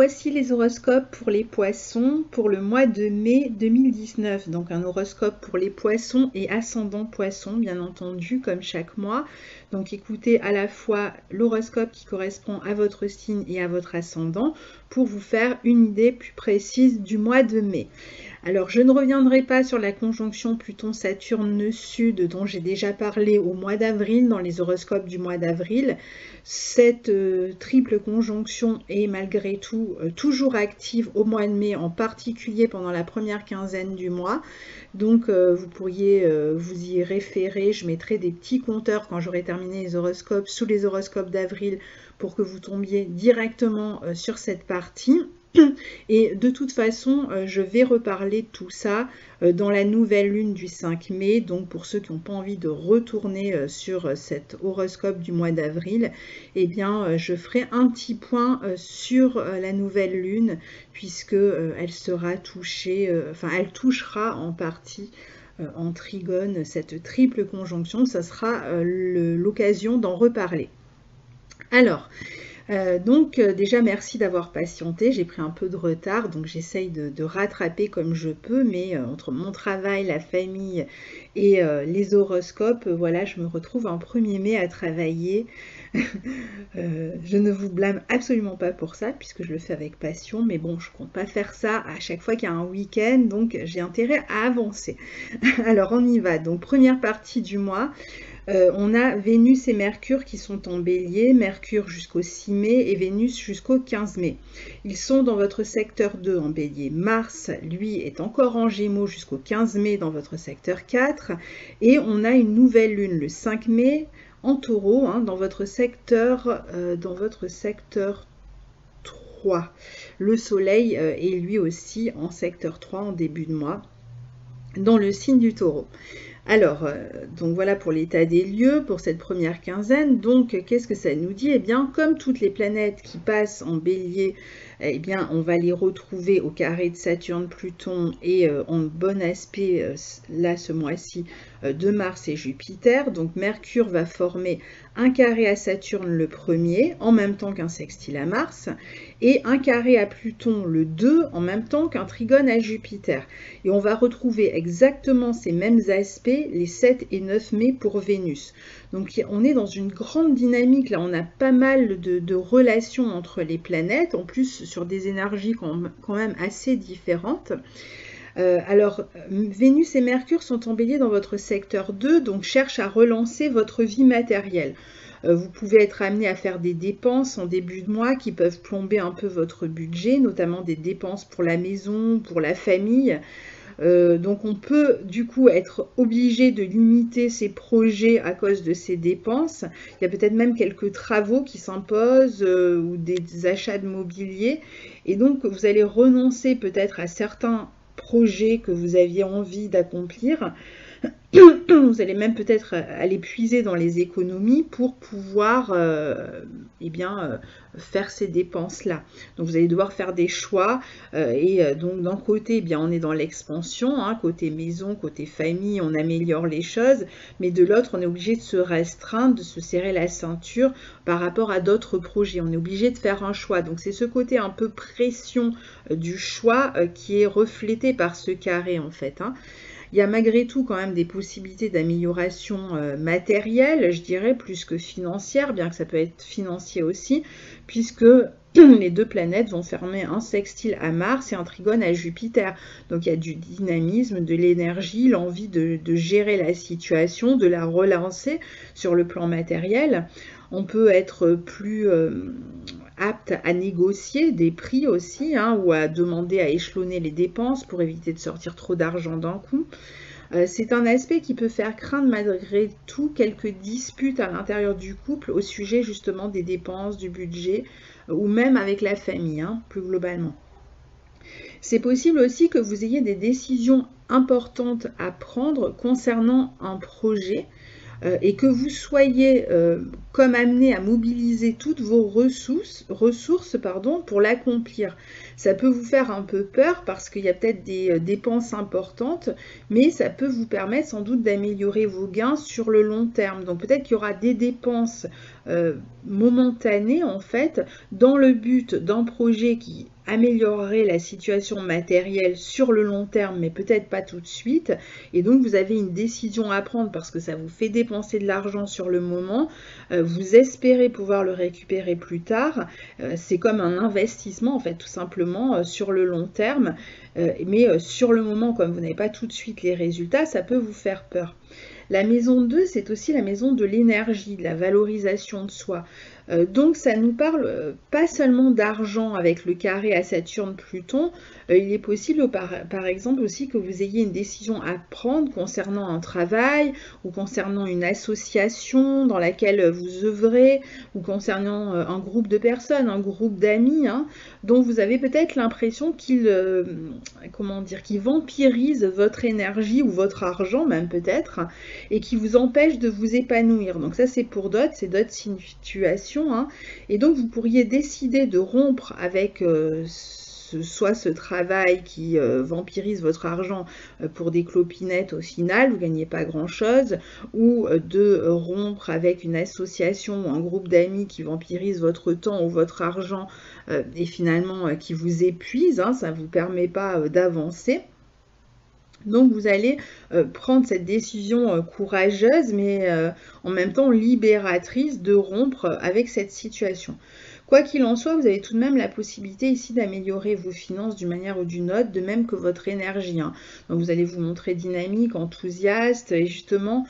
voici les horoscopes pour les poissons pour le mois de mai 2019. Donc un horoscope pour les poissons et ascendant poisson, bien entendu, comme chaque mois. Donc écoutez à la fois l'horoscope qui correspond à votre signe et à votre ascendant pour vous faire une idée plus précise du mois de mai. Alors, je ne reviendrai pas sur la conjonction Pluton-Saturne Sud dont j'ai déjà parlé au mois d'avril, dans les horoscopes du mois d'avril. Cette triple conjonction est malgré tout toujours active au mois de mai, en particulier pendant la première quinzaine du mois. Donc, vous pourriez vous y référer. Je mettrai des petits compteurs quand j'aurai terminé les horoscopes sous les horoscopes d'avril pour que vous tombiez directement sur cette partie. Et de toute façon, je vais reparler de tout ça dans la nouvelle lune du 5 mai. Donc pour ceux qui n'ont pas envie de retourner sur cet horoscope du mois d'avril, eh bien je ferai un petit point sur la nouvelle lune puisque elle sera touchée, elle touchera en partie en trigone cette triple conjonction. Ça sera l'occasion d'en reparler. Alors, déjà merci d'avoir patienté, j'ai pris un peu de retard, donc j'essaye de rattraper comme je peux, mais entre mon travail, la famille et les horoscopes, voilà, je me retrouve en 1er mai à travailler. Je ne vous blâme absolument pas pour ça, puisque je le fais avec passion, mais bon, je compte pas faire ça à chaque fois qu'il y a un week-end, donc j'ai intérêt à avancer. Alors on y va, donc première partie du mois. On a Vénus et Mercure qui sont en bélier, Mercure jusqu'au 6 mai et Vénus jusqu'au 15 mai. Ils sont dans votre secteur 2 en bélier. Mars, lui, est encore en gémeaux jusqu'au 15 mai dans votre secteur 4. Et on a une nouvelle lune le 5 mai en taureau dans votre secteur 3. Le soleil est lui aussi en secteur 3 en début de mois dans le signe du taureau. Alors, donc voilà pour l'état des lieux pour cette première quinzaine. Donc, qu'est-ce que ça nous dit? Eh bien, comme toutes les planètes qui passent en bélier, eh bien, on va les retrouver au carré de Saturne, Pluton et en bon aspect, là, ce mois-ci, de Mars et Jupiter. Donc, Mercure va former un carré à Saturne le 1er, en même temps qu'un sextile à Mars, et un carré à Pluton le 2, en même temps qu'un trigone à Jupiter. Et on va retrouver exactement ces mêmes aspects les 7 et 9 mai pour Vénus. Donc on est dans une grande dynamique, là on a pas mal de relations entre les planètes, en plus sur des énergies quand même assez différentes. Alors, Vénus et Mercure sont en bélier dans votre secteur 2, donc cherche à relancer votre vie matérielle. Vous pouvez être amené à faire des dépenses en début de mois qui peuvent plomber un peu votre budget, notamment des dépenses pour la maison, pour la famille. Donc on peut du coup être obligé de limiter ses projets à cause de ces dépenses. Il y a peut-être même quelques travaux qui s'imposent ou des achats de mobilier. Et donc vous allez renoncer peut-être à certains projets que vous aviez envie d'accomplir. Vous allez même peut-être aller puiser dans les économies pour pouvoir faire ces dépenses-là. Donc vous allez devoir faire des choix donc d'un côté, on est dans l'expansion, côté maison, côté famille, on améliore les choses, mais de l'autre, on est obligé de se restreindre, de se serrer la ceinture par rapport à d'autres projets. On est obligé de faire un choix. Donc c'est ce côté un peu pression du choix qui est reflété par ce carré en fait. Il y a malgré tout quand même des possibilités d'amélioration matérielle, je dirais, plus que financière, bien que ça peut être financier aussi, puisque les deux planètes vont former un sextile à Mars et un trigone à Jupiter. Donc il y a du dynamisme, de l'énergie, l'envie de gérer la situation, de la relancer sur le plan matériel. On peut être plus apte à négocier des prix aussi, ou à demander à échelonner les dépenses pour éviter de sortir trop d'argent d'un coup. C'est un aspect qui peut faire craindre malgré tout quelques disputes à l'intérieur du couple au sujet justement des dépenses, du budget ou même avec la famille, plus globalement. C'est possible aussi que vous ayez des décisions importantes à prendre concernant un projet. et que vous soyez comme amené à mobiliser toutes vos ressources pour l'accomplir. Ça peut vous faire un peu peur parce qu'il y a peut-être des dépenses importantes, mais ça peut vous permettre sans doute d'améliorer vos gains sur le long terme. Donc peut-être qu'il y aura des dépenses momentanées en fait dans le but d'un projet qui améliorerait la situation matérielle sur le long terme, mais peut-être pas tout de suite. Et donc, vous avez une décision à prendre parce que ça vous fait dépenser de l'argent sur le moment. Vous espérez pouvoir le récupérer plus tard. C'est comme un investissement, en fait, tout simplement, sur le long terme. Mais sur le moment, comme vous n'avez pas tout de suite les résultats, ça peut vous faire peur. La maison 2, c'est aussi la maison de l'énergie, de la valorisation de soi. Donc ça nous parle pas seulement d'argent avec le carré à Saturne-Pluton, il est possible par exemple aussi que vous ayez une décision à prendre concernant un travail ou concernant une association dans laquelle vous œuvrez ou concernant un groupe de personnes, un groupe d'amis, hein, dont vous avez peut-être l'impression qu'ils vampirisent votre énergie ou votre argent même peut-être et qui vous empêchent de vous épanouir. Donc ça c'est pour d'autres, c'est d'autres situations. Hein. Et donc vous pourriez décider de rompre avec soit ce travail qui vampirise votre argent pour des clopinettes au final, vous ne gagnez pas grand chose, ou de rompre avec une association ou un groupe d'amis qui vampirise votre temps ou votre argent et finalement qui vous épuise, hein, ça ne vous permet pas d'avancer. Donc vous allez prendre cette décision courageuse, mais en même temps libératrice de rompre avec cette situation. Quoi qu'il en soit, vous avez tout de même la possibilité ici d'améliorer vos finances d'une manière ou d'une autre, de même que votre énergie. Hein. Donc vous allez vous montrer dynamique, enthousiaste, et justement,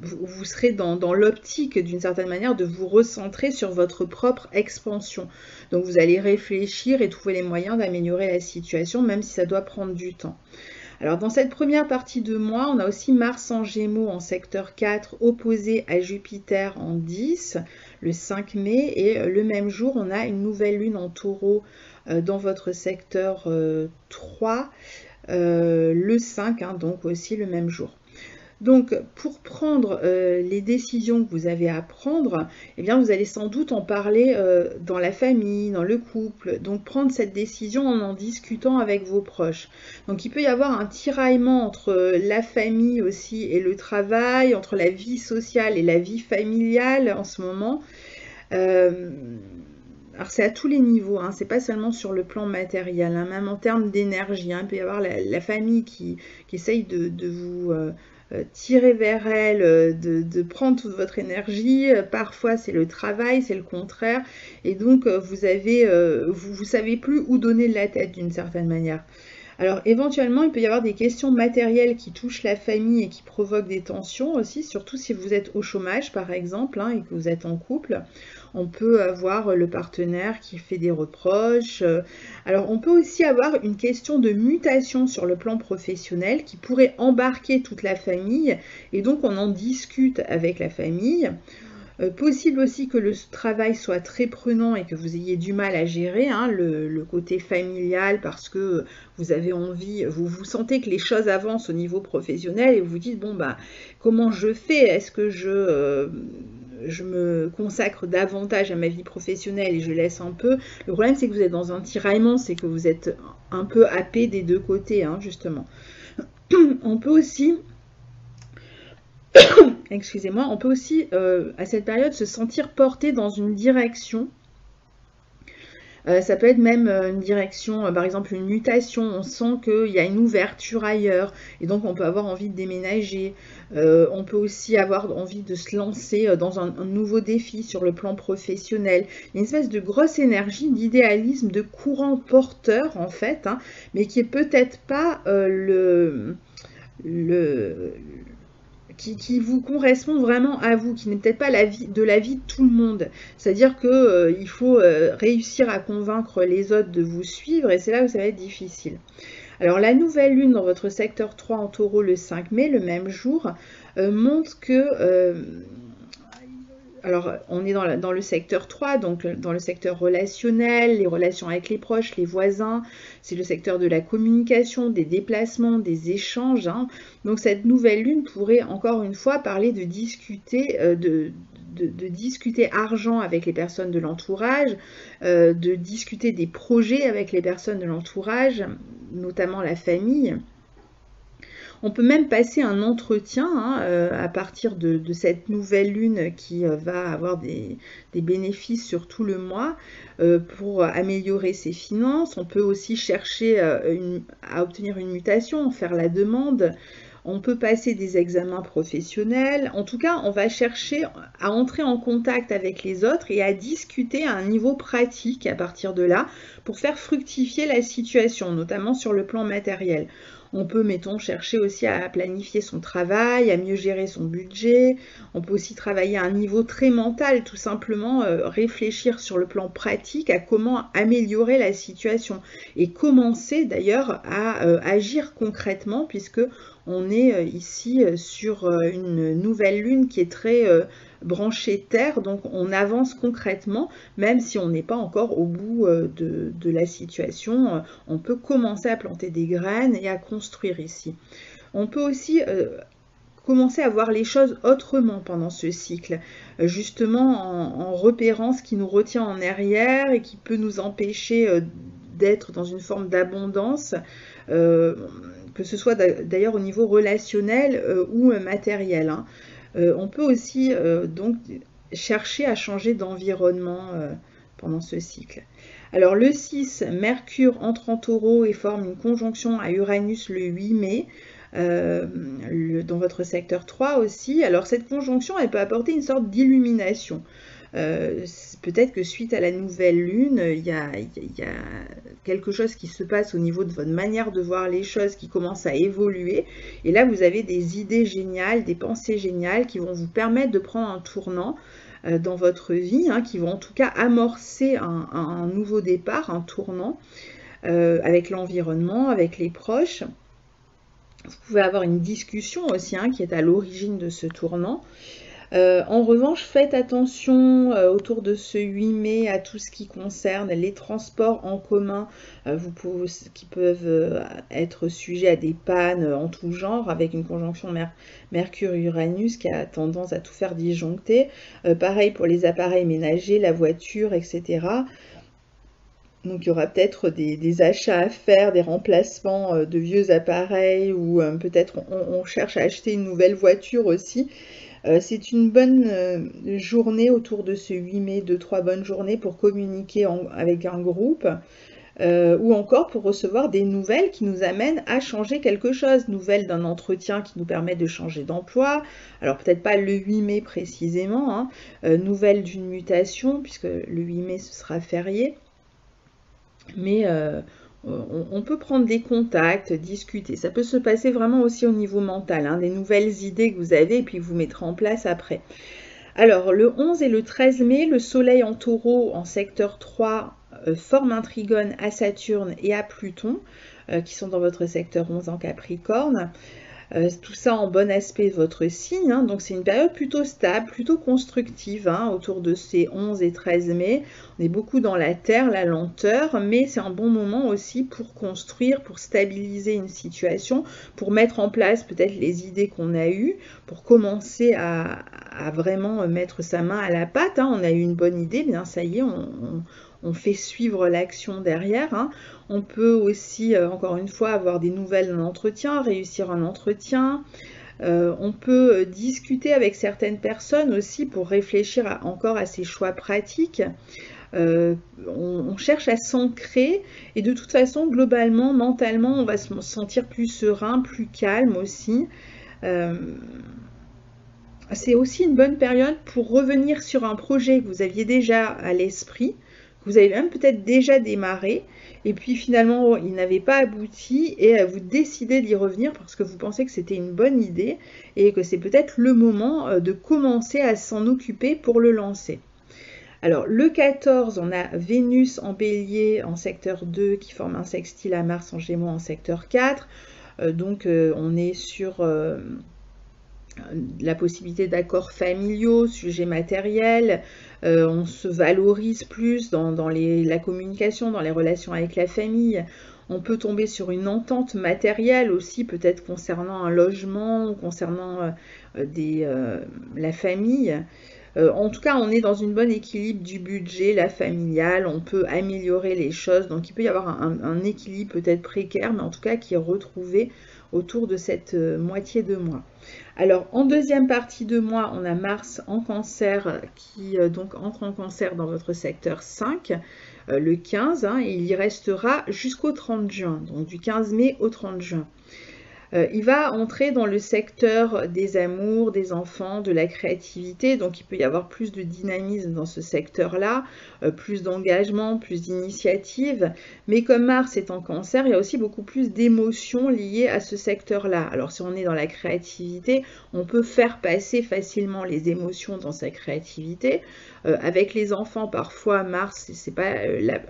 vous serez dans l'optique d'une certaine manière de vous recentrer sur votre propre expansion. Donc vous allez réfléchir et trouver les moyens d'améliorer la situation, même si ça doit prendre du temps. Alors dans cette première partie de mois, on a aussi Mars en Gémeaux en secteur 4 opposé à Jupiter en 10 le 5 mai et le même jour on a une nouvelle lune en Taureau dans votre secteur 3 le 5, hein, donc aussi le même jour. Donc, pour prendre les décisions que vous avez à prendre, eh bien, vous allez sans doute en parler dans la famille, dans le couple. Donc, prendre cette décision en discutant avec vos proches. Donc, il peut y avoir un tiraillement entre la famille aussi et le travail, entre la vie sociale et la vie familiale en ce moment. Alors c'est à tous les niveaux, hein, c'est pas seulement sur le plan matériel, hein, même en termes d'énergie. Hein, il peut y avoir la famille qui essaye de vous tirer vers elle, de prendre toute votre énergie. Parfois c'est le travail, c'est le contraire. Et donc vous savez plus où donner de la tête d'une certaine manière. Alors éventuellement, il peut y avoir des questions matérielles qui touchent la famille et qui provoquent des tensions aussi, surtout si vous êtes au chômage par exemple, hein, et que vous êtes en couple. On peut avoir le partenaire qui fait des reproches. Alors on peut aussi avoir une question de mutation sur le plan professionnel qui pourrait embarquer toute la famille et donc on en discute avec la famille. Possible aussi que le travail soit très prenant et que vous ayez du mal à gérer hein, le côté familial parce que vous avez envie, vous sentez que les choses avancent au niveau professionnel et vous vous dites bon bah comment je fais, est-ce que je me consacre davantage à ma vie professionnelle et je laisse un peu. Le problème c'est que vous êtes dans un tiraillement, c'est que vous êtes un peu happé des deux côtés hein, justement. On peut aussi excusez-moi, on peut aussi à cette période se sentir porté dans une direction. Ça peut être même une direction, par exemple une mutation, on sent qu'il y a une ouverture ailleurs et donc on peut avoir envie de déménager. On peut aussi avoir envie de se lancer dans un nouveau défi sur le plan professionnel. Il y a une espèce de grosse énergie d'idéalisme, de courant porteur en fait, hein, mais qui est peut-être pas qui vous correspond vraiment à vous, qui n'est peut-être pas la vie de tout le monde. C'est-à-dire que il faut réussir à convaincre les autres de vous suivre et c'est là où ça va être difficile. Alors la nouvelle lune dans votre secteur 3 en Taureau le 5 mai, le même jour, montre que alors, on est dans le secteur 3, donc dans le secteur relationnel, les relations avec les proches, les voisins. C'est le secteur de la communication, des déplacements, des échanges, hein. Donc, cette nouvelle lune pourrait encore une fois parler de discuter, de discuter argent avec les personnes de l'entourage, de discuter des projets avec les personnes de l'entourage, notamment la famille. On peut même passer un entretien à partir de cette nouvelle lune qui va avoir des bénéfices sur tout le mois pour améliorer ses finances. On peut aussi chercher à obtenir une mutation, en faire la demande. On peut passer des examens professionnels. En tout cas, on va chercher à entrer en contact avec les autres et à discuter à un niveau pratique à partir de là pour faire fructifier la situation, notamment sur le plan matériel. On peut, mettons, chercher aussi à planifier son travail, à mieux gérer son budget. On peut aussi travailler à un niveau très mental, tout simplement réfléchir sur le plan pratique à comment améliorer la situation et commencer d'ailleurs à agir concrètement puisque on est ici sur une nouvelle lune qui est très branchée terre, donc on avance concrètement, même si on n'est pas encore au bout de la situation. On peut commencer à planter des graines et à construire ici. On peut aussi commencer à voir les choses autrement pendant ce cycle, justement en repérant ce qui nous retient en arrière et qui peut nous empêcher d'être dans une forme d'abondance, que ce soit d'ailleurs au niveau relationnel ou matériel, hein. On peut aussi donc chercher à changer d'environnement pendant ce cycle. Alors le 6, Mercure entre en Taureau et forme une conjonction à Uranus le 8 mai. Dans votre secteur 3 aussi. Alors cette conjonction, elle peut apporter une sorte d'illumination. Peut-être que suite à la nouvelle lune, il y a quelque chose qui se passe au niveau de votre manière de voir les choses qui commence à évoluer. Et là, vous avez des idées géniales, des pensées géniales qui vont vous permettre de prendre un tournant dans votre vie, hein, qui vont en tout cas amorcer un nouveau départ, un tournant avec l'environnement, avec les proches. Vous pouvez avoir une discussion aussi qui est à l'origine de ce tournant. En revanche, faites attention autour de ce 8 mai à tout ce qui concerne les transports en commun qui peuvent être sujets à des pannes en tout genre avec une conjonction Mercure-Uranus qui a tendance à tout faire disjoncter. Pareil pour les appareils ménagers, la voiture, etc. Donc il y aura peut-être des achats à faire, des remplacements de vieux appareils ou peut-être on cherche à acheter une nouvelle voiture aussi. C'est une bonne journée autour de ce 8 mai, 2-3 bonnes journées pour communiquer avec un groupe ou encore pour recevoir des nouvelles qui nous amènent à changer quelque chose. Nouvelles d'un entretien qui nous permet de changer d'emploi, alors peut-être pas le 8 mai précisément, hein, nouvelles d'une mutation puisque le 8 mai ce sera férié. Mais on peut prendre des contacts, discuter. Ça peut se passer vraiment aussi au niveau mental, hein, des nouvelles idées que vous avez et puis vous mettrez en place après. Alors, le 11 et le 13 mai, le Soleil en Taureau en secteur 3 forme un trigone à Saturne et à Pluton, qui sont dans votre secteur 11 en Capricorne. Tout ça en bon aspect de votre signe, hein, donc c'est une période plutôt stable, plutôt constructive, hein, autour de ces 11 et 13 mai. On est beaucoup dans la terre, la lenteur, mais c'est un bon moment aussi pour construire, pour stabiliser une situation, pour mettre en place peut-être les idées qu'on a eues, pour commencer à vraiment mettre sa main à la pâte, hein. On a eu une bonne idée, bien ça y est, on fait suivre l'action derrière, hein. On peut aussi, encore une fois, avoir des nouvelles en entretien, réussir un entretien. On peut discuter avec certaines personnes aussi pour réfléchir encore à ses choix pratiques. On cherche à s'ancrer et de toute façon, globalement, mentalement, on va se sentir plus serein, plus calme aussi. C'est aussi une bonne période pour revenir sur un projet que vous aviez déjà à l'esprit, que vous avez même peut-être déjà démarré, et puis finalement il n'avait pas abouti, et vous décidez d'y revenir parce que vous pensez que c'était une bonne idée, et que c'est peut-être le moment de commencer à s'en occuper pour le lancer. Alors le 14, on a Vénus en Bélier en secteur 2 qui forme un sextile à Mars en Gémeaux en secteur 4, donc on est sur la possibilité d'accords familiaux, sujets matériels, on se valorise plus dans la communication, dans les relations avec la famille. On peut tomber sur une entente matérielle aussi, peut-être concernant un logement ou concernant la famille. En tout cas, on est dans une bonne équilibre du budget, la familiale, on peut améliorer les choses. Donc il peut y avoir un équilibre peut-être précaire, mais en tout cas qui est retrouvé autour de cette moitié de mois. Alors en deuxième partie de mois, on a Mars en Cancer qui donc entre en Cancer dans votre secteur 5 le 15 et il y restera jusqu'au 30 juin, donc du 15 mai au 30 juin. Il va entrer dans le secteur des amours, des enfants, de la créativité, donc il peut y avoir plus de dynamisme dans ce secteur-là, plus d'engagement, plus d'initiative, mais comme Mars est en Cancer, il y a aussi beaucoup plus d'émotions liées à ce secteur-là. Alors si on est dans la créativité, on peut faire passer facilement les émotions dans sa créativité. Avec les enfants, parfois Mars, c'est pas,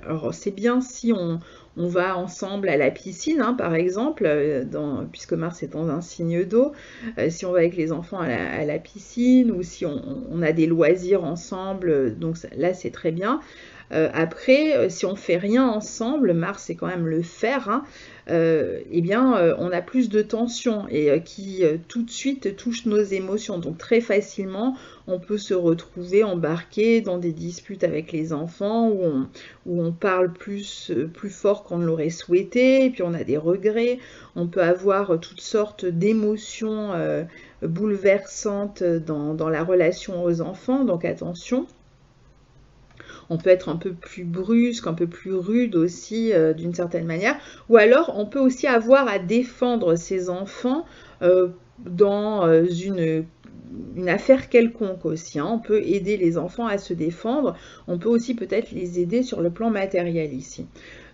alors c'est bien si on va ensemble à la piscine, par exemple, puisque Mars est dans un signe d'eau. Si on va avec les enfants à la piscine ou si on a des loisirs ensemble, donc là c'est très bien. Après, si on fait rien ensemble, Mars c'est quand même le faire, eh bien on a plus de tension et qui tout de suite touche nos émotions. Donc très facilement, on peut se retrouver embarqué dans des disputes avec les enfants où on parle plus fort qu'on ne l'aurait souhaité, et puis on a des regrets. On peut avoir toutes sortes d'émotions bouleversantes dans la relation aux enfants, donc attention. On peut être un peu plus brusque, un peu plus rude aussi d'une certaine manière. Ou alors on peut aussi avoir à défendre ses enfants dans une affaire quelconque aussi. On peut aider les enfants à se défendre. On peut aussi peut-être les aider sur le plan matériel ici.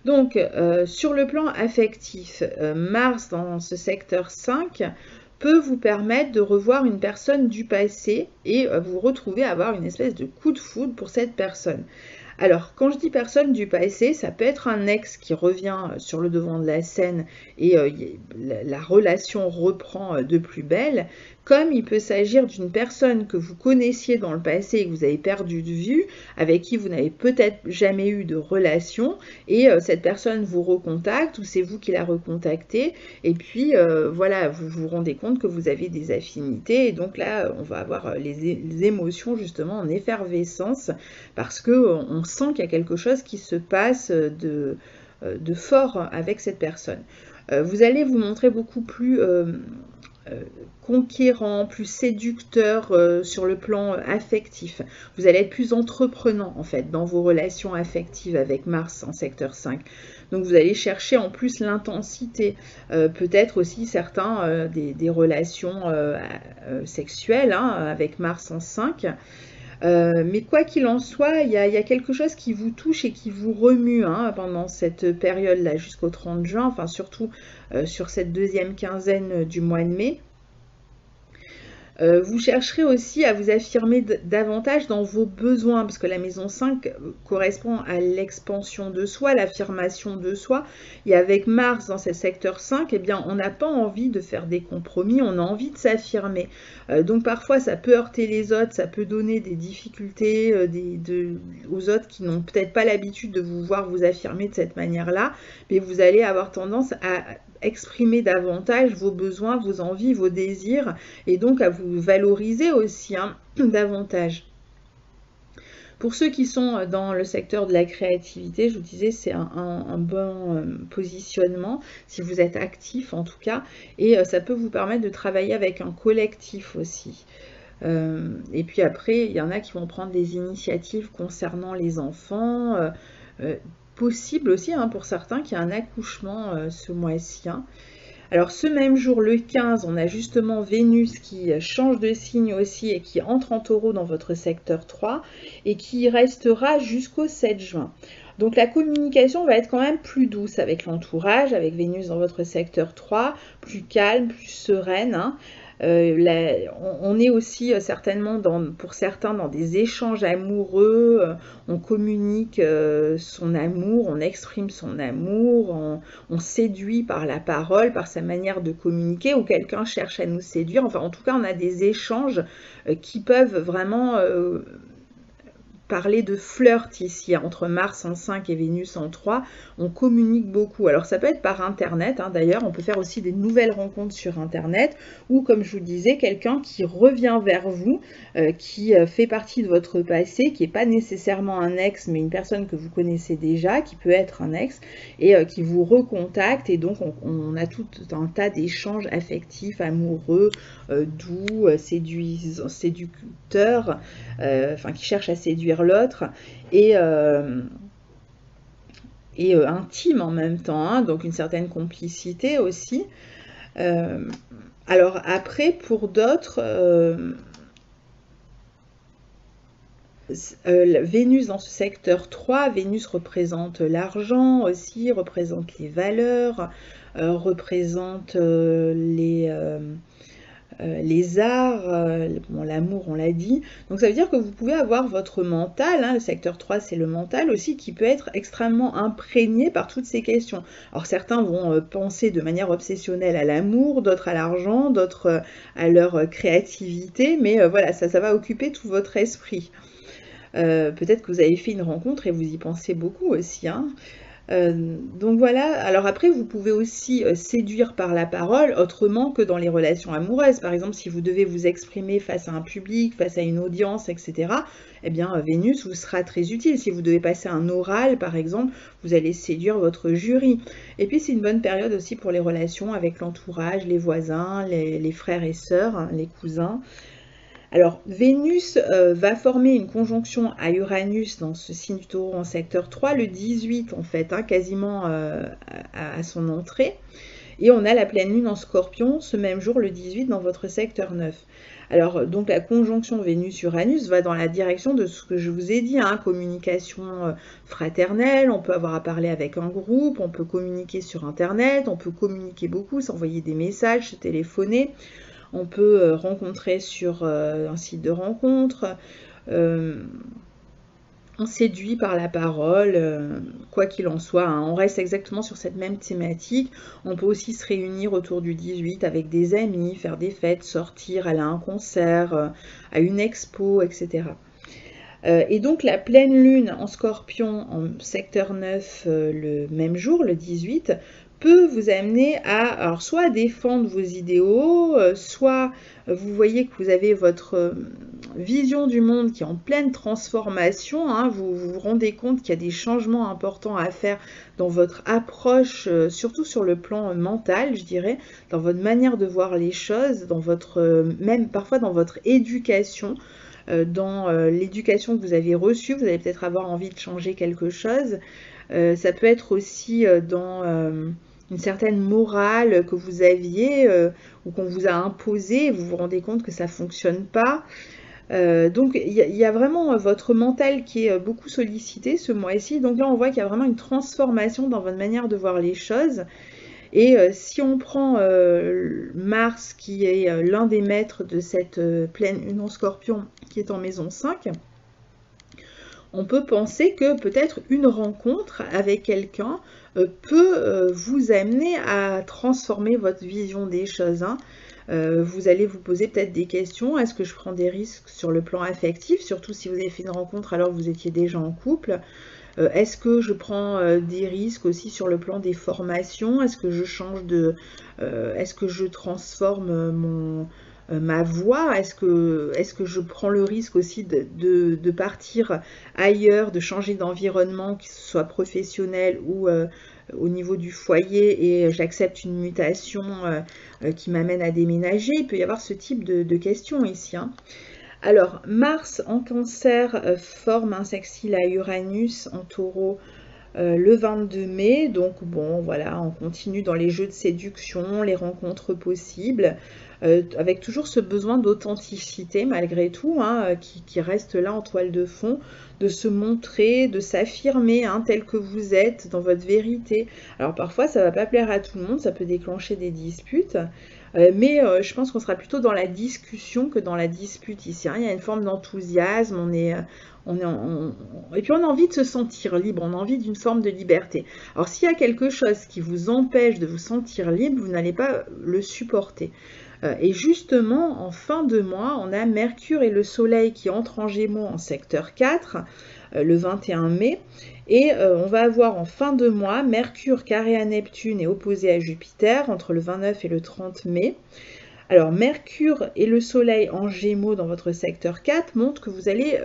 Donc sur le plan affectif, Mars dans ce secteur 5 peut vous permettre de revoir une personne du passé et vous retrouver à avoir une espèce de coup de foudre pour cette personne. Alors, quand je dis personne du passé, ça peut être un ex qui revient sur le devant de la scène et la relation reprend de plus belle, comme il peut s'agir d'une personne que vous connaissiez dans le passé et que vous avez perdu de vue, avec qui vous n'avez peut-être jamais eu de relation, et cette personne vous recontacte ou c'est vous qui la recontactez, et puis voilà, vous vous rendez compte que vous avez des affinités, et donc là, on va avoir les émotions justement en effervescence, parce qu'on sent qu'il y a quelque chose qui se passe de fort avec cette personne. Vous allez vous montrer beaucoup plus conquérant, plus séducteur sur le plan affectif. Vous allez être plus entreprenant en fait dans vos relations affectives avec Mars en secteur 5. Donc vous allez chercher en plus l'intensité, peut-être aussi certains des relations sexuelles avec Mars en 5. Mais quoi qu'il en soit, il y a quelque chose qui vous touche et qui vous remue pendant cette période-là jusqu'au 30 juin, enfin surtout sur cette deuxième quinzaine du mois de mai. Vous chercherez aussi à vous affirmer davantage dans vos besoins, parce que la maison 5 correspond à l'expansion de soi, l'affirmation de soi. Et avec Mars dans ce secteur 5, eh bien, on n'a pas envie de faire des compromis, on a envie de s'affirmer. Donc parfois, ça peut heurter les autres, ça peut donner des difficultés aux autres qui n'ont peut-être pas l'habitude de vous voir vous affirmer de cette manière-là, mais vous allez avoir tendance à exprimer davantage vos besoins, vos envies, vos désirs, et donc à vous valoriser aussi davantage. Pour ceux qui sont dans le secteur de la créativité, je vous disais, c'est un bon positionnement, si vous êtes actif en tout cas, et ça peut vous permettre de travailler avec un collectif aussi. Et puis après, il y en a qui vont prendre des initiatives concernant les enfants, possible aussi pour certains qu'il y a un accouchement ce mois-ci. Alors ce même jour, le 15, on a justement Vénus qui change de signe aussi et qui entre en Taureau dans votre secteur 3 et qui restera jusqu'au 7 juin. Donc la communication va être quand même plus douce avec l'entourage, avec Vénus dans votre secteur 3, plus calme, plus sereine. On est aussi certainement pour certains dans des échanges amoureux, on communique son amour, on exprime son amour, on séduit par la parole, par sa manière de communiquer, ou quelqu'un cherche à nous séduire. Enfin, en tout cas, on a des échanges qui peuvent vraiment parler de flirt ici, entre Mars en 5 et Vénus en 3, on communique beaucoup. Alors ça peut être par Internet, hein, d'ailleurs, on peut faire aussi des nouvelles rencontres sur Internet, ou comme je vous disais, quelqu'un qui revient vers vous, qui fait partie de votre passé, qui n'est pas nécessairement un ex, mais une personne que vous connaissez déjà, qui peut être un ex, et qui vous recontacte, et donc on a tout un tas d'échanges affectifs, amoureux, doux, séducteurs, enfin qui cherchent à séduire l'autre, et intime en même temps, hein, donc une certaine complicité aussi. Alors après, pour d'autres, Vénus dans ce secteur 3, Vénus représente l'argent aussi, représente les valeurs, représente les arts, bon, l'amour on l'a dit, donc ça veut dire que vous pouvez avoir votre mental, hein, le secteur 3 c'est le mental aussi, qui peut être extrêmement imprégné par toutes ces questions. Alors certains vont penser de manière obsessionnelle à l'amour, d'autres à l'argent, d'autres à leur créativité, mais voilà, ça va occuper tout votre esprit. Peut-être que vous avez fait une rencontre et vous y pensez beaucoup aussi, hein. Donc voilà, alors après vous pouvez aussi séduire par la parole autrement que dans les relations amoureuses. Par exemple, si vous devez vous exprimer face à un public, face à une audience, etc., eh bien Vénus vous sera très utile. Si vous devez passer un oral, par exemple, vous allez séduire votre jury. Et puis c'est une bonne période aussi pour les relations avec l'entourage, les voisins, les frères et sœurs, hein, les cousins. Alors, Vénus va former une conjonction à Uranus dans ce signe du Taureau en secteur 3, le 18 en fait, hein, quasiment à son entrée. Et on a la pleine lune en Scorpion ce même jour, le 18, dans votre secteur 9. Alors, donc la conjonction Vénus-Uranus va dans la direction de ce que je vous ai dit, hein, communication fraternelle, on peut avoir à parler avec un groupe, on peut communiquer sur Internet, on peut communiquer beaucoup, s'envoyer des messages, se téléphoner. On peut rencontrer sur un site de rencontre, on séduit par la parole, quoi qu'il en soit, hein, on reste exactement sur cette même thématique. On peut aussi se réunir autour du 18 avec des amis, faire des fêtes, sortir, aller à un concert, à une expo, etc. Et donc la pleine lune en Scorpion en secteur 9 le même jour, le 18, peut vous amener à soit défendre vos idéaux, soit vous voyez que vous avez votre vision du monde qui est en pleine transformation, hein, vous vous rendez compte qu'il y a des changements importants à faire dans votre approche, surtout sur le plan mental, je dirais, dans votre manière de voir les choses, dans votre, même parfois dans votre éducation, dans l'éducation que vous avez reçue, vous allez peut-être avoir envie de changer quelque chose. Ça peut être aussi dans une certaine morale que vous aviez ou qu'on vous a imposée, vous vous rendez compte que ça ne fonctionne pas. Donc il y a vraiment votre mental qui est beaucoup sollicité ce mois-ci. Donc là on voit qu'il y a vraiment une transformation dans votre manière de voir les choses. Et si on prend Mars qui est l'un des maîtres de cette pleine lune en Scorpion qui est en maison 5, on peut penser que peut-être une rencontre avec quelqu'un peut vous amener à transformer votre vision des choses, hein. Vous allez vous poser peut-être des questions. Est-ce que je prends des risques sur le plan affectif, surtout si vous avez fait une rencontre alors que vous étiez déjà en couple? Est-ce que je prends des risques aussi sur le plan des formations? Est-ce que je change est-ce que je transforme ma voix? Est-ce que je prends le risque aussi de partir ailleurs, de changer d'environnement, que ce soit professionnel ou au niveau du foyer, et j'accepte une mutation qui m'amène à déménager? Il peut y avoir ce type de questions ici, hein. Alors, Mars en Cancer forme un sextile à Uranus en Taureau le 22 mai. Donc bon, voilà, on continue dans les jeux de séduction, les rencontres possibles. avec toujours ce besoin d'authenticité malgré tout, hein, qui reste là en toile de fond, de se montrer, de s'affirmer hein, tel que vous êtes, dans votre vérité. Alors parfois ça va pas plaire à tout le monde, ça peut déclencher des disputes, mais je pense qu'on sera plutôt dans la discussion que dans la dispute ici. Hein. Il y a une forme d'enthousiasme, et puis on a envie de se sentir libre, on a envie d'une forme de liberté. Alors s'il y a quelque chose qui vous empêche de vous sentir libre, vous n'allez pas le supporter. Et justement, en fin de mois, on a Mercure et le Soleil qui entrent en Gémeaux en secteur 4, le 21 mai. Et on va avoir en fin de mois, Mercure carré à Neptune et opposé à Jupiter entre le 29 et le 30 mai. Alors, Mercure et le Soleil en Gémeaux dans votre secteur 4 montrent que vous allez,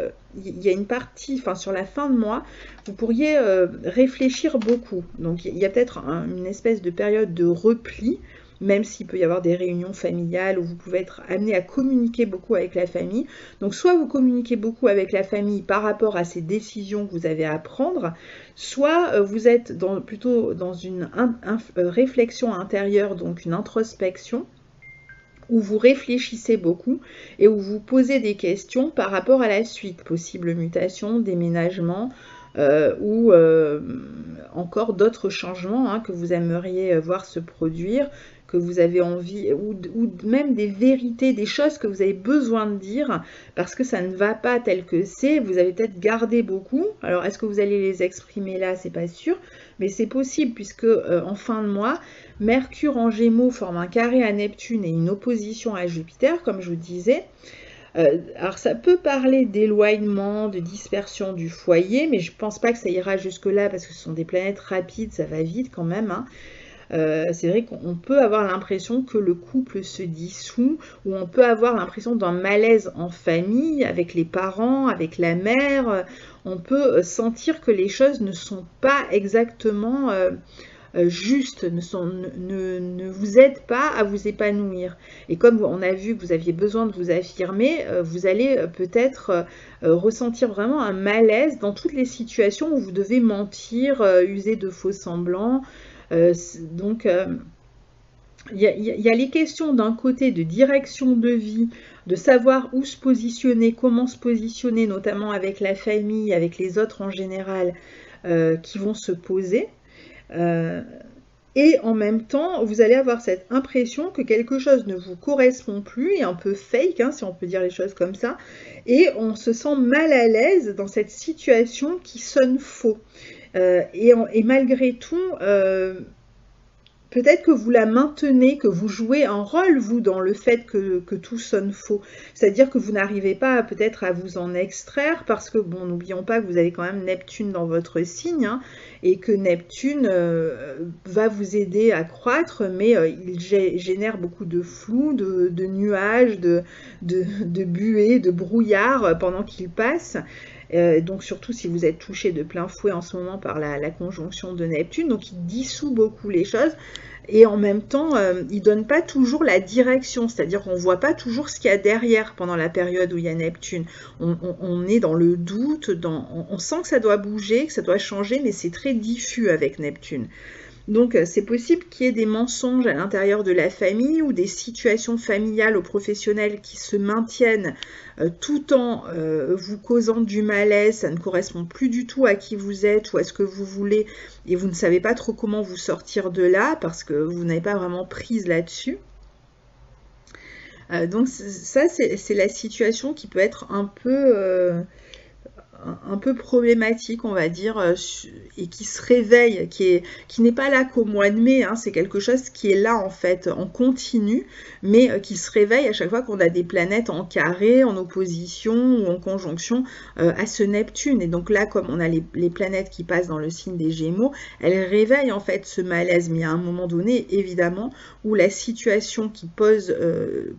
il y a une partie, enfin sur la fin de mois, vous pourriez réfléchir beaucoup. Donc, il y a peut-être une espèce de période de repli, même s'il peut y avoir des réunions familiales où vous pouvez être amené à communiquer beaucoup avec la famille. Donc, soit vous communiquez beaucoup avec la famille par rapport à ces décisions que vous avez à prendre, soit vous êtes plutôt dans une réflexion intérieure, donc une introspection, où vous réfléchissez beaucoup et où vous posez des questions par rapport à la suite, possible mutation, déménagement ou encore d'autres changements hein, que vous aimeriez voir se produire, que vous avez envie, ou même des vérités, des choses que vous avez besoin de dire parce que ça ne va pas tel que c'est, vous avez peut-être gardé beaucoup. Alors est-ce que vous allez les exprimer là, c'est pas sûr, mais c'est possible puisque en fin de mois, Mercure en Gémeaux forme un carré à Neptune et une opposition à Jupiter, comme je vous disais. Alors ça peut parler d'éloignement, de dispersion du foyer, mais je ne pense pas que ça ira jusque-là parce que ce sont des planètes rapides, ça va vite quand même. Hein. C'est vrai qu'on peut avoir l'impression que le couple se dissout, ou on peut avoir l'impression d'un malaise en famille, avec les parents, avec la mère. On peut sentir que les choses ne sont pas exactement juste, ne vous aide pas à vous épanouir. Et comme on a vu que vous aviez besoin de vous affirmer, vous allez peut-être ressentir vraiment un malaise dans toutes les situations où vous devez mentir, user de faux semblants. Donc, il y a les questions d'un côté de direction de vie, de savoir où se positionner, comment se positionner, notamment avec la famille, avec les autres en général, qui vont se poser. Et en même temps, vous allez avoir cette impression que quelque chose ne vous correspond plus, et un peu fake, hein, si on peut dire les choses comme ça, et on se sent mal à l'aise dans cette situation qui sonne faux. Et malgré tout, peut-être que vous la maintenez, que vous jouez un rôle, vous, dans le fait que tout sonne faux. C'est-à-dire que vous n'arrivez pas peut-être à vous en extraire parce que, bon, n'oublions pas que vous avez quand même Neptune dans votre signe hein, et que Neptune va vous aider à croître, mais il génère beaucoup de flou, de nuages, de buées, de brouillard pendant qu'il passe. Donc surtout si vous êtes touché de plein fouet en ce moment par la conjonction de Neptune, donc il dissout beaucoup les choses et en même temps il donne pas toujours la direction, c'est-à-dire qu'on voit pas toujours ce qu'il y a derrière pendant la période où il y a Neptune. On est dans le doute, on sent que ça doit bouger, que ça doit changer, mais c'est très diffus avec Neptune. Donc c'est possible qu'il y ait des mensonges à l'intérieur de la famille ou des situations familiales ou professionnelles qui se maintiennent tout en vous causant du malaise, ça ne correspond plus du tout à qui vous êtes ou à ce que vous voulez et vous ne savez pas trop comment vous sortir de là parce que vous n'avez pas vraiment prise là-dessus. Donc ça c'est la situation qui peut être un peu problématique, on va dire, et qui se réveille, qui n'est pas là qu'au mois de mai, hein, c'est quelque chose qui est là en fait, en continu, mais qui se réveille à chaque fois qu'on a des planètes en carré, en opposition ou en conjonction à ce Neptune. Et donc là, comme on a les planètes qui passent dans le signe des Gémeaux, elles réveillent en fait ce malaise, mais à un moment donné, évidemment, où la situation qui pose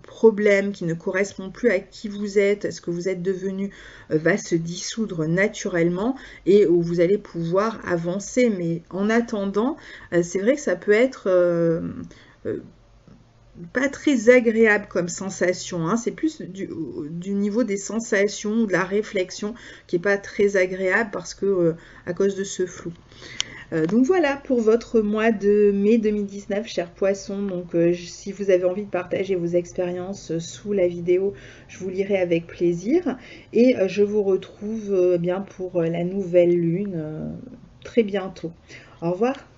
problème, qui ne correspond plus à qui vous êtes, à ce que vous êtes devenu, va se dissoudre naturellement et où vous allez pouvoir avancer. Mais en attendant, c'est vrai que ça peut être pas très agréable comme sensation, hein. C'est plus du niveau des sensations ou de la réflexion qui n'est pas très agréable parce que à cause de ce flou. Donc voilà pour votre mois de mai 2019, chers poissons. Donc si vous avez envie de partager vos expériences sous la vidéo, je vous lirai avec plaisir. Et je vous retrouve bien pour la nouvelle lune très bientôt. Au revoir.